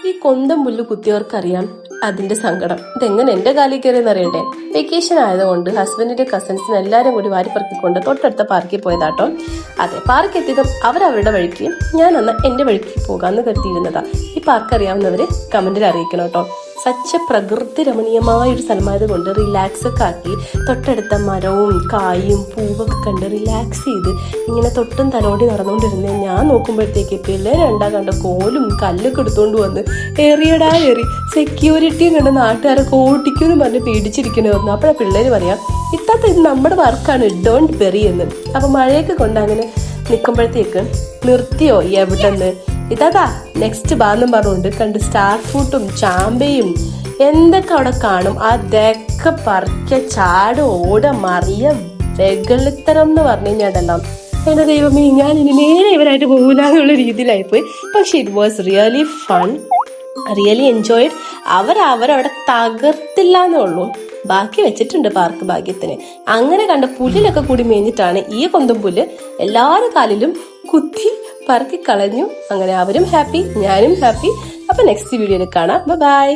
ഈ കൊന്തം പുല്ല് കുത്തിയവർക്കറിയാം അതിന്റെ സങ്കടം. ഇതെങ്ങനെ എന്റെ കാലിൽ കയറിയെന്ന് അറിയണ്ടേ. വെക്കേഷൻ ആയതുകൊണ്ട് ഹസ്ബൻഡിന്റെ കസിൻസിന് എല്ലാരും കൂടി വാരിപ്പറക്കിക്കൊണ്ട് തൊട്ടടുത്ത പാർക്കിൽ പോയതാട്ടോ. അതെ, പാർക്ക് എത്തിയതും അവരവരുടെ വഴിക്ക്, ഞാൻ അന്ന് എന്റെ വഴിക്ക് പോകാമെന്ന് കരുതിയിരുന്നതാ. ഈ പാർക്ക് അറിയാവുന്നവര് കമന്റിൽ അറിയിക്കണം കേട്ടോ. സച്ച പ്രകൃതി രമണീയമായ ഒരു സ്ഥലമായത് കൊണ്ട് റിലാക്സ് ഒക്കെ ആക്കി തൊട്ടടുത്ത മരവും കായും പൂവൊക്കെ കണ്ട് റിലാക്സ് ചെയ്ത് ഇങ്ങനെ തൊട്ടും തലോടി നടന്നുകൊണ്ടിരുന്നേ ഞാൻ നോക്കുമ്പോഴത്തേക്ക് പിള്ളേർ രണ്ടാ കണ്ട കോലും കല്ലൊക്കെ എടുത്തുകൊണ്ട് വന്ന് എറിയടാ എറി, സെക്യൂരിറ്റിയും കണ്ട് നാട്ടുകാരൊക്കെ ഓട്ടിക്കുമെന്ന് പറഞ്ഞ് പേടിച്ചിരിക്കണേ വന്നു. അപ്പോഴാ പിള്ളേർ പറയാം, ഇത്താത്ത ഇത് നമ്മുടെ വർക്കാണ്, ഡോണ്ട് വെറി എന്ന്. അപ്പൊ മഴയൊക്കെ കൊണ്ട് അങ്ങനെ നിൽക്കുമ്പോഴത്തേക്ക് നിർത്തിയോ എവിടെന്ന്, ഇതാ നെക്സ്റ്റ് ബാന്നും പറഞ്ഞുകൊണ്ട് കണ്ട് സ്റ്റാർ ഫ്രൂട്ടും ചാമ്പയും എന്തൊക്കെ അവിടെ കാണും. അതൊക്കെ പറിക്ക ചാട് ഓട മറിയ വെകളിത്തരം എന്ന് പറഞ്ഞു കഴിഞ്ഞാണ്ടല്ലോ, എന്റെ ദൈവമേ ഞാൻ ഇനി നേരെ ഇവരായിട്ട് പോകില്ല എന്നുള്ള രീതിയിലായിപ്പോയി. പക്ഷെ it was really fun, really enjoyed. അവരവിടെ തകർത്തില്ല എന്നേ ഉള്ളൂ, ബാക്കി വെച്ചിട്ടുണ്ട് പാർക്ക് ഭാഗ്യത്തിന്. അങ്ങനെ കണ്ട പുല്ലിലൊക്കെ കൂടി മേഞ്ഞിട്ടാണ് ഈ കൊന്തം പുല്ല് എല്ലാവരുടെ കാലിലും കുത്തി പറക്കി കളഞ്ഞു. അങ്ങനെ അവരും ഹാപ്പി, ഞാനും ഹാപ്പി. അപ്പൊ നെക്സ്റ്റ് വീഡിയോയിൽ കാണാം. ബൈ.